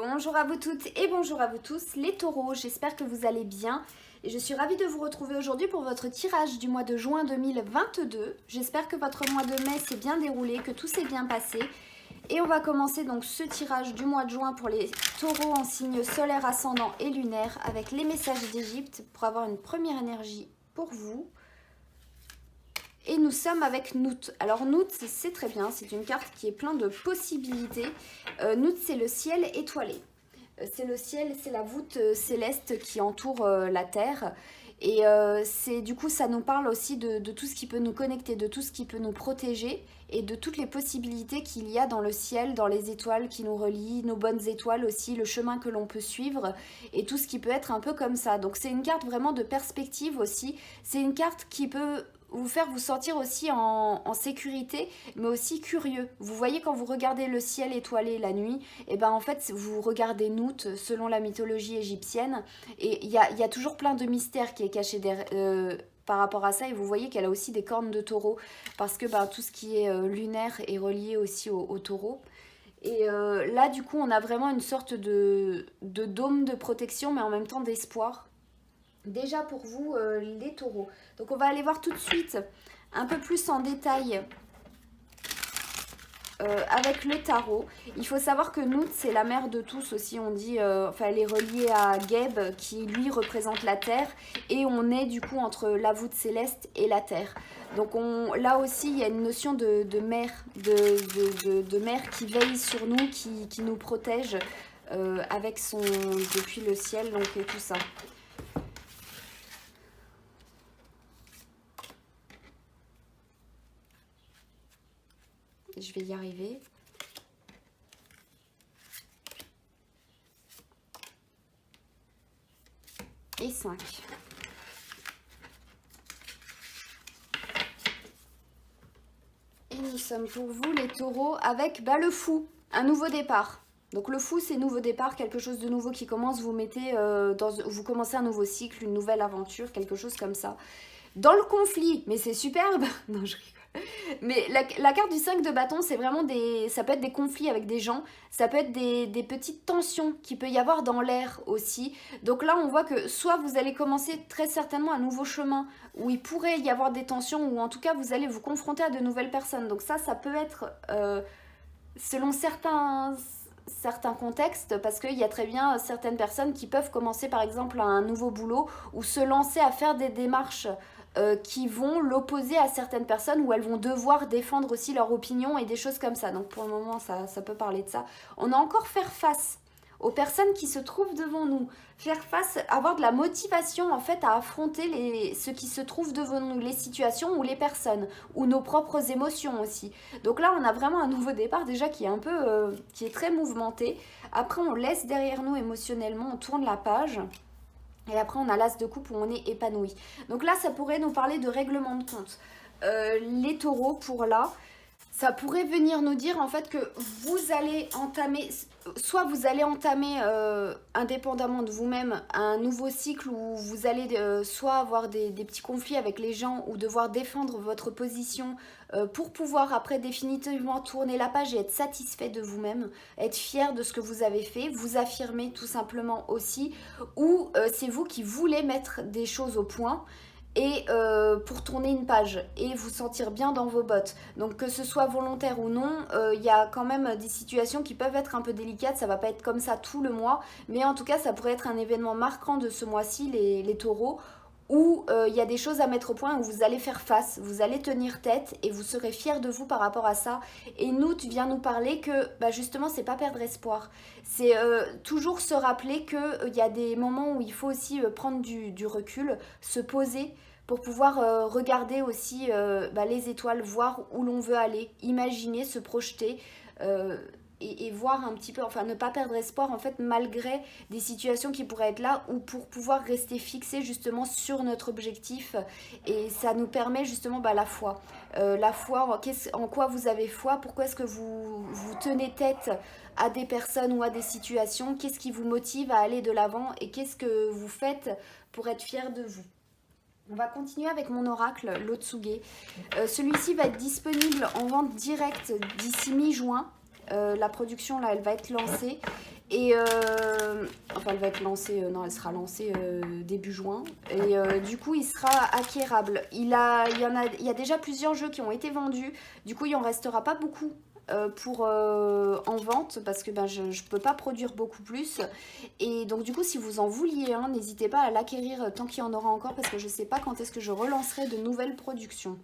Bonjour à vous toutes et bonjour à vous tous les taureaux, j'espère que vous allez bien et je suis ravie de vous retrouver aujourd'hui pour votre tirage du mois de juin 2022. J'espère que votre mois de mai s'est bien déroulé, que tout s'est bien passé et on va commencer donc ce tirage du mois de juin pour les taureaux en signe solaire, ascendant et lunaire avec les messages d'Égypte pour avoir une première énergie pour vous. Et nous sommes avec Nout. Alors Nout, c'est très bien, c'est une carte qui est pleine de possibilités. Nout, c'est le ciel étoilé. C'est le ciel, c'est la voûte céleste qui entoure la Terre. Et du coup, ça nous parle aussi de tout ce qui peut nous connecter, de tout ce qui peut nous protéger et de toutes les possibilités qu'il y a dans le ciel, dans les étoiles qui nous relient, nos bonnes étoiles aussi, le chemin que l'on peut suivre et tout ce qui peut être un peu comme ça. Donc c'est une carte vraiment de perspective aussi. C'est une carte qui peut vous faire vous sentir aussi en sécurité, mais aussi curieux. Vous voyez, quand vous regardez le ciel étoilé la nuit, et ben en fait vous regardez Nout selon la mythologie égyptienne, et il y a toujours plein de mystères qui est caché derrière, par rapport à ça, et vous voyez qu'elle a aussi des cornes de taureau, parce que tout ce qui est lunaire est relié aussi au taureau. Et là du coup on a vraiment une sorte de dôme de protection, mais en même temps d'espoir. Déjà pour vous, les taureaux. Donc on va aller voir tout de suite un peu plus en détail avec le tarot. Il faut savoir que Nout, c'est la mère de tous aussi. On dit, enfin elle est reliée à Geb qui lui représente la terre. Et on est du coup entre la voûte céleste et la terre. Donc là aussi il y a une notion de mère, de mère qui veille sur nous, qui nous protège avec depuis le ciel, donc et tout ça. Je vais y arriver. Et 5. Et nous sommes pour vous les taureaux avec le fou, un nouveau départ. Donc le fou, c'est nouveau départ, quelque chose de nouveau qui commence, vous mettez vous commencez un nouveau cycle, une nouvelle aventure, quelque chose comme ça. Dans le conflit, mais c'est superbe. Non, je rigole. Mais la carte du 5 de bâton, c'est vraiment ça peut être des conflits avec des gens, ça peut être des petites tensions qu'il peut y avoir dans l'air aussi. Donc là, on voit que soit vous allez commencer très certainement un nouveau chemin où il pourrait y avoir des tensions, ou en tout cas vous allez vous confronter à de nouvelles personnes. Donc ça peut être selon certains contextes, parce qu'il y a très bien certaines personnes qui peuvent commencer par exemple un nouveau boulot ou se lancer à faire des démarches qui vont l'opposer à certaines personnes, où elles vont devoir défendre aussi leur opinion et des choses comme ça. Donc pour le moment ça peut parler de ça. On a encore faire face aux personnes qui se trouvent devant nous, faire face, avoir de la motivation en fait à affronter ce qui se trouve devant nous, les situations ou les personnes, ou nos propres émotions aussi. Donc là on a vraiment un nouveau départ déjà qui est un peu, qui est très mouvementé. Après on laisse derrière nous émotionnellement, on tourne la page. Et après, on a l'as de coupe où on est épanoui. Donc là, ça pourrait nous parler de règlement de compte. Les taureaux, pour là, ça pourrait venir nous dire en fait que vous allez entamer, soit vous allez entamer indépendamment de vous-même un nouveau cycle où vous allez soit avoir des petits conflits avec les gens ou devoir défendre votre position pour pouvoir après définitivement tourner la page et être satisfait de vous-même, être fier de ce que vous avez fait, vous affirmer tout simplement aussi, ou c'est vous qui voulez mettre des choses au point et pour tourner une page et vous sentir bien dans vos bottes. Donc que ce soit volontaire ou non, il y a quand même des situations qui peuvent être un peu délicates. Ça va pas être comme ça tout le mois, mais en tout cas ça pourrait être un événement marquant de ce mois-ci, les taureaux, où il y a des choses à mettre au point, où vous allez faire face, vous allez tenir tête et vous serez fiers de vous par rapport à ça. Et Nout vient nous parler que justement c'est pas perdre espoir, c'est toujours se rappeler qu'il y a des moments où il faut aussi prendre du recul, se poser pour pouvoir regarder aussi les étoiles, voir où l'on veut aller, imaginer, se projeter et voir un petit peu, enfin ne pas perdre espoir en fait malgré des situations qui pourraient être là, ou pour pouvoir rester fixé justement sur notre objectif. Et ça nous permet justement la foi. La foi, en quoi vous avez foi, pourquoi est-ce que vous tenez tête à des personnes ou à des situations, qu'est-ce qui vous motive à aller de l'avant et qu'est-ce que vous faites pour être fier de vous. On va continuer avec mon oracle, l'Otsuge. Celui-ci va être disponible en vente directe d'ici mi-juin. La production, là, elle va être lancée. Et enfin, elle va être lancée, non, elle sera lancée début juin. Et du coup, il sera acquérable. Il y a déjà plusieurs jeux qui ont été vendus. Du coup, il en restera pas beaucoup pour en vente parce que ben, je ne peux pas produire beaucoup plus. Et donc, du coup, si vous en vouliez un, n'hésitez pas à l'acquérir tant qu'il y en aura encore parce que je ne sais pas quand est-ce que je relancerai de nouvelles productions.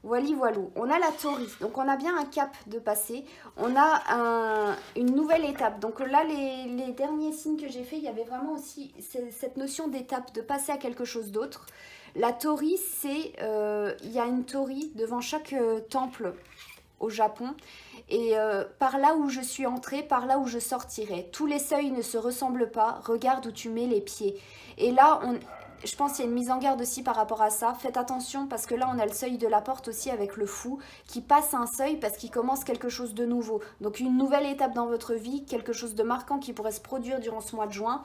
Voilà, voilou. On a la Tori, donc on a bien un cap de passer. On a une nouvelle étape. Donc là, les derniers signes que j'ai fait, il y avait vraiment aussi cette notion d'étape, de passer à quelque chose d'autre. La Tori, c'est, il y a une Tori devant chaque temple au Japon. Et par là où je suis entrée, par là où je sortirai. Tous les seuils ne se ressemblent pas. Regarde où tu mets les pieds. Et là, je pense qu'il y a une mise en garde aussi par rapport à ça. Faites attention parce que là, on a le seuil de la porte aussi avec le fou qui passe un seuil parce qu'il commence quelque chose de nouveau. Donc une nouvelle étape dans votre vie, quelque chose de marquant qui pourrait se produire durant ce mois de juin.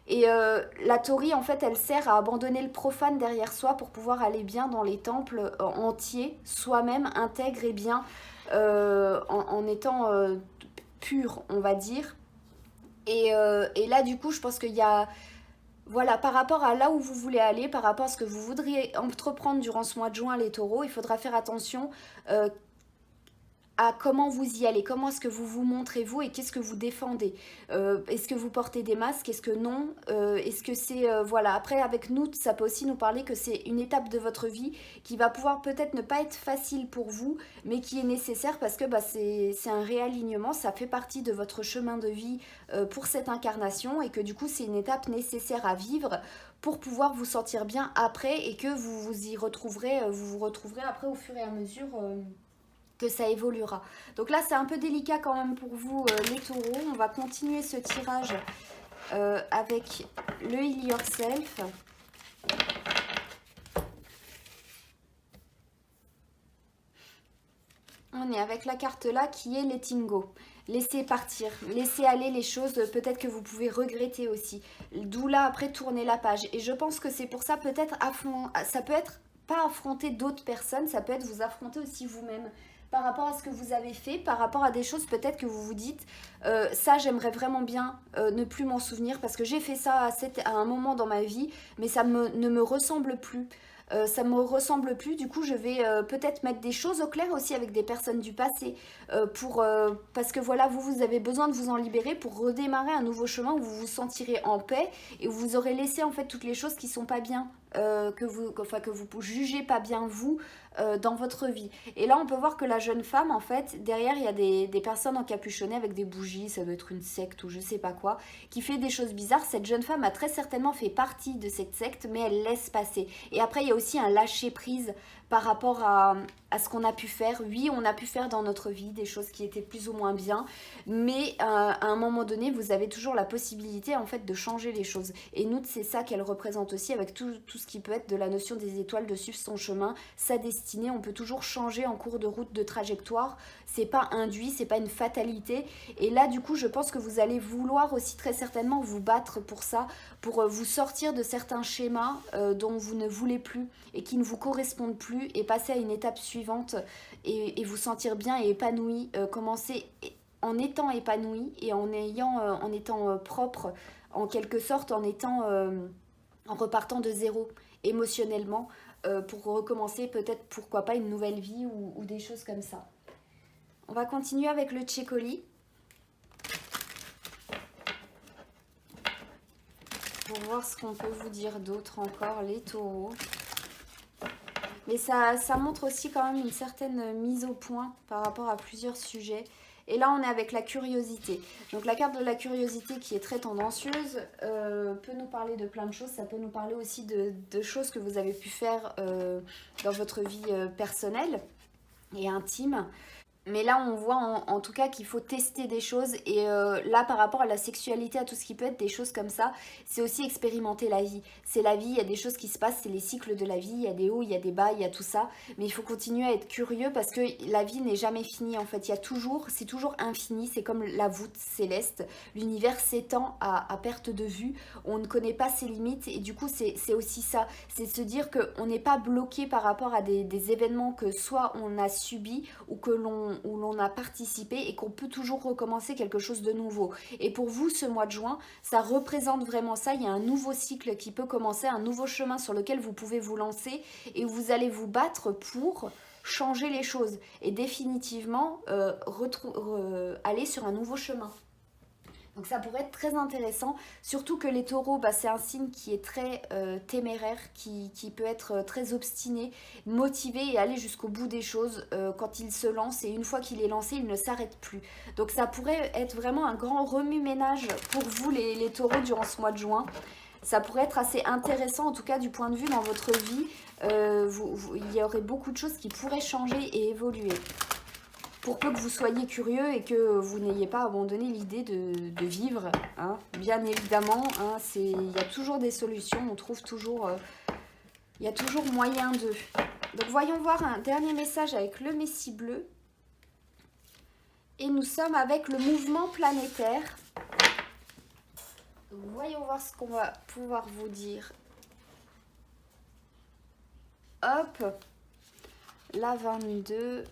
Et la Tori, en fait, elle sert à abandonner le profane derrière soi pour pouvoir aller bien dans les temples entiers, soi-même intègre et bien, en étant pur, on va dire. Et là, du coup, je pense qu'il y a... Voilà, par rapport à là où vous voulez aller, par rapport à ce que vous voudriez entreprendre durant ce mois de juin, les taureaux, il faudra faire attention à comment vous y allez, comment est-ce que vous vous montrez vous et qu'est-ce que vous défendez. Est-ce que vous portez des masques, est-ce que non, est-ce que c'est... voilà, après avec nous, ça peut aussi nous parler que c'est une étape de votre vie qui va pouvoir peut-être ne pas être facile pour vous, mais qui est nécessaire parce que bah, c'est un réalignement, ça fait partie de votre chemin de vie pour cette incarnation et que du coup c'est une étape nécessaire à vivre pour pouvoir vous sentir bien après et que vous vous retrouverez après au fur et à mesure que ça évoluera. Donc là, c'est un peu délicat quand même pour vous, les taureaux. On va continuer ce tirage avec le Heal Yourself. On est avec la carte là qui est Letting Go. Laissez partir, laissez aller les choses, peut-être que vous pouvez regretter aussi. D'où là, après, tourner la page. Et je pense que c'est pour ça, peut-être, ça peut être pas affronter d'autres personnes, ça peut être vous affronter aussi vous-même par rapport à ce que vous avez fait, par rapport à des choses peut-être que vous vous dites, ça j'aimerais vraiment bien ne plus m'en souvenir parce que j'ai fait ça à un moment dans ma vie, mais ça ne me ressemble plus. Ça me ressemble plus, du coup je vais peut-être mettre des choses au clair aussi avec des personnes du passé parce que voilà, vous avez besoin de vous en libérer pour redémarrer un nouveau chemin où vous vous sentirez en paix et où vous aurez laissé en fait toutes les choses qui sont pas bien, que vous jugez pas bien vous dans votre vie. Et là on peut voir que la jeune femme en fait, derrière il y a des personnes encapuchonnées avec des bougies, ça doit être une secte ou je sais pas quoi, qui fait des choses bizarres. Cette jeune femme a très certainement fait partie de cette secte, mais elle laisse passer. Et après il y a aussi un lâcher prise par rapport à ce qu'on a pu faire. Oui, on a pu faire dans notre vie des choses qui étaient plus ou moins bien, mais à un moment donné, vous avez toujours la possibilité en fait de changer les choses. Et nous, c'est ça qu'elle représente aussi avec tout ce qui peut être de la notion des étoiles, de suivre son chemin, sa destinée. On peut toujours changer en cours de route, de trajectoire. C'est pas induit, c'est pas une fatalité. Et là, du coup, je pense que vous allez vouloir aussi très certainement vous battre pour ça, pour vous sortir de certains schémas dont vous ne voulez plus et qui ne vous correspondent plus et passer à une étape suivante et vous sentir bien et épanoui, commencer en étant épanoui et en étant propre en quelque sorte, en repartant de zéro émotionnellement pour recommencer peut-être pourquoi pas une nouvelle vie ou des choses comme ça. On va continuer avec le Tchécoli. Pour voir ce qu'on peut vous dire d'autre encore, les taureaux. Mais ça montre aussi quand même une certaine mise au point par rapport à plusieurs sujets. Et là, on est avec la curiosité. Donc la carte de la curiosité qui est très tendancieuse peut nous parler de plein de choses. Ça peut nous parler aussi de choses que vous avez pu faire dans votre vie personnelle et intime. Mais là, on voit en tout cas qu'il faut tester des choses. Et là, par rapport à la sexualité, à tout ce qui peut être des choses comme ça, c'est aussi expérimenter la vie. C'est la vie, il y a des choses qui se passent, c'est les cycles de la vie. Il y a des hauts, il y a des bas, il y a tout ça. Mais il faut continuer à être curieux parce que la vie n'est jamais finie. En fait, c'est toujours infini. C'est comme la voûte céleste. L'univers s'étend à perte de vue. On ne connaît pas ses limites. Et du coup, c'est aussi ça. C'est de se dire qu'on n'est pas bloqué par rapport à des événements que soit on a subis ou que l'on où l'on a participé et qu'on peut toujours recommencer quelque chose de nouveau. Et pour vous, ce mois de juin, ça représente vraiment ça. Il y a un nouveau cycle qui peut commencer, un nouveau chemin sur lequel vous pouvez vous lancer et où vous allez vous battre pour changer les choses et définitivement aller sur un nouveau chemin. Donc ça pourrait être très intéressant, surtout que les taureaux, bah, c'est un signe qui est très téméraire, qui peut être très obstiné, motivé et aller jusqu'au bout des choses quand il se lance. Et une fois qu'il est lancé, il ne s'arrête plus. Donc ça pourrait être vraiment un grand remue-ménage pour vous les taureaux durant ce mois de juin. Ça pourrait être assez intéressant, en tout cas du point de vue dans votre vie. Il y aurait beaucoup de choses qui pourraient changer et évoluer. Pour peu que vous soyez curieux et que vous n'ayez pas abandonné l'idée de vivre, hein, bien évidemment, hein, il y a toujours des solutions, on trouve toujours, il y a toujours moyen de... Donc voyons voir un dernier message avec le Messie bleu. Et nous sommes avec le mouvement planétaire. Voyons voir ce qu'on va pouvoir vous dire. Hop, la 22...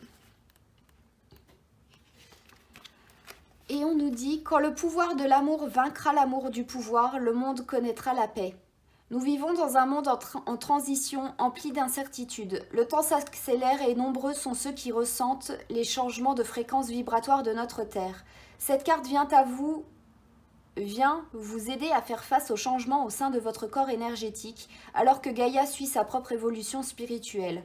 Et on nous dit, quand le pouvoir de l'amour vaincra l'amour du pouvoir, le monde connaîtra la paix. Nous vivons dans un monde en transition, empli d'incertitudes. Le temps s'accélère et nombreux sont ceux qui ressentent les changements de fréquence vibratoire de notre Terre. Cette carte vient vous aider à faire face aux changements au sein de votre corps énergétique, alors que Gaïa suit sa propre évolution spirituelle.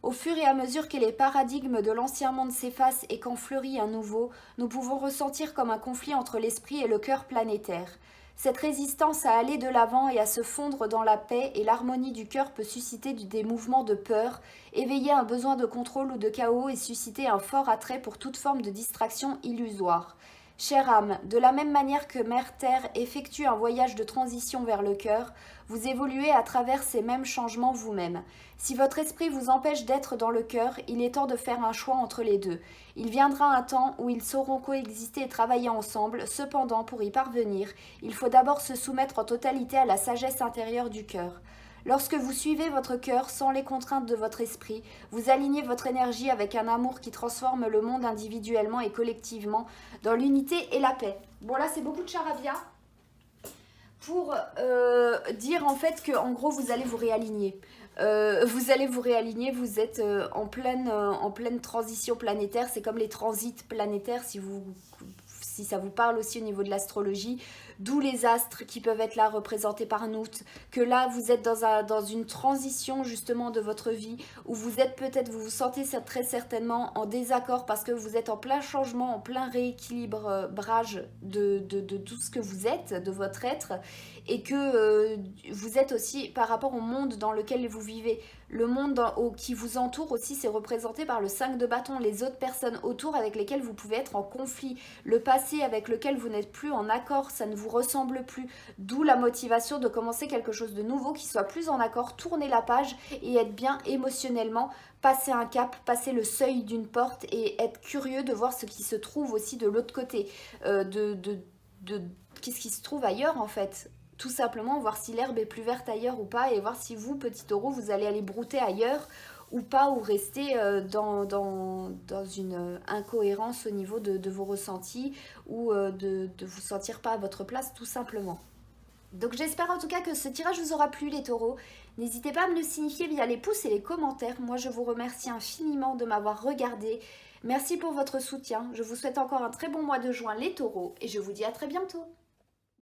Au fur et à mesure que les paradigmes de l'ancien monde s'effacent et qu'en fleurit un nouveau, nous pouvons ressentir comme un conflit entre l'esprit et le cœur planétaire. Cette résistance à aller de l'avant et à se fondre dans la paix et l'harmonie du cœur peut susciter des mouvements de peur, éveiller un besoin de contrôle ou de chaos et susciter un fort attrait pour toute forme de distraction illusoire. Chère âme, de la même manière que Mère Terre effectue un voyage de transition vers le cœur, vous évoluez à travers ces mêmes changements vous-même. Si votre esprit vous empêche d'être dans le cœur, il est temps de faire un choix entre les deux. Il viendra un temps où ils sauront coexister et travailler ensemble. Cependant, pour y parvenir, il faut d'abord se soumettre en totalité à la sagesse intérieure du cœur. Lorsque vous suivez votre cœur sans les contraintes de votre esprit, vous alignez votre énergie avec un amour qui transforme le monde individuellement et collectivement dans l'unité et la paix. Bon là c'est beaucoup de charabia pour dire en fait que en gros vous allez vous réaligner. Vous êtes en pleine transition planétaire, c'est comme les transits planétaires si ça vous parle aussi au niveau de l'astrologie, d'où les astres qui peuvent être là représentés par Nout, que là vous êtes dans une transition justement de votre vie, où vous vous sentez très certainement en désaccord parce que vous êtes en plein changement, en plein rééquilibrage de tout ce que vous êtes, de votre être, et que vous êtes aussi par rapport au monde dans lequel vous vivez. Le monde qui vous entoure aussi, c'est représenté par le 5 de bâton, les autres personnes autour avec lesquelles vous pouvez être en conflit, le passé avec lequel vous n'êtes plus en accord, ça ne vous ressemble plus, d'où la motivation de commencer quelque chose de nouveau qui soit plus en accord, tourner la page et être bien émotionnellement, passer un cap, passer le seuil d'une porte et être curieux de voir ce qui se trouve aussi de l'autre côté, qu'est-ce qui se trouve ailleurs en fait. Tout simplement voir si l'herbe est plus verte ailleurs ou pas et voir si vous, petit taureau, vous allez aller brouter ailleurs ou pas, ou rester dans une incohérence au niveau de vos ressentis ou de vous sentir pas à votre place tout simplement. Donc j'espère en tout cas que ce tirage vous aura plu les taureaux. N'hésitez pas à me le signifier via les pouces et les commentaires. Moi je vous remercie infiniment de m'avoir regardé. Merci pour votre soutien. Je vous souhaite encore un très bon mois de juin les taureaux et je vous dis à très bientôt.